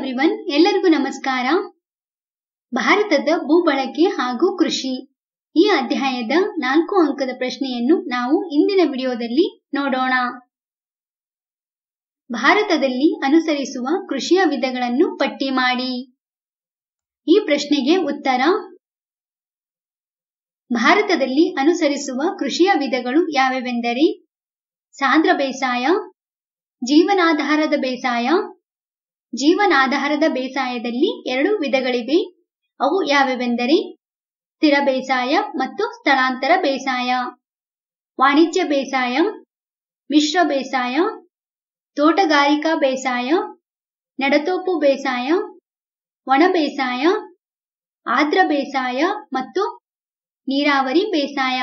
Everyone, ಎಲ್ಲರಿಗೂ ನಮಸ್ಕಾರ. ಭಾರತದ ಭೂಬಳಕೆ ಹಾಗೂ ಕೃಷಿ ಈ ಅಧ್ಯಾಯದ 4 ಅಂಕದ ಪ್ರಶ್ನೆಯನ್ನು ನಾವು ಇಂದಿನ ವಿಡಿಯೋದಲ್ಲಿ ನೋಡೋಣ. ಭಾರತದಲ್ಲಿ ಅನುಸರಿಸುವ ಕೃಷಿಯ ವಿಧಗಳನ್ನು ಪಟ್ಟಿ ಮಾಡಿ. ಈ ಪ್ರಶ್ನೆಗೆ ಉತ್ತರ: ಭಾರತದಲ್ಲಿ ಅನುಸರಿಸುವ ಕೃಷಿಯ ವಿಧಗಳು ಯಾವೆಂದರೆ ಸಾಂದ್ರ ಬೇಸಾಯ, ಜೀವನಾಧಾರದ ಬೇಸಾಯ. ಜೀವನಾಧಾರದ ಬೇಸಾಯದಲ್ಲಿ 2 ವಿಧಗಳಿವೆ. ಅವು ಯಾವೆಂದರೆ ಸ್ಥಿರ ಬೇಸಾಯ ಮತ್ತು ಸ್ಥಳಾಂತರ ಬೇಸಾಯ. ವಾಣಿಜ್ಯ ಬೇಸಾಯ, ಮಿಶ್ರ ಬೇಸಾಯ, ತೋಟಗಾರಿಕಾ ಬೇಸಾಯ, ನೆಡತೋಪು ಬೇಸಾಯ, ಒಣ ಬೇಸಾಯ, ಆರ್ದ್ರ ಬೇಸಾಯ ಮತ್ತು ನೀರಾವರಿ ಬೇಸಾಯ.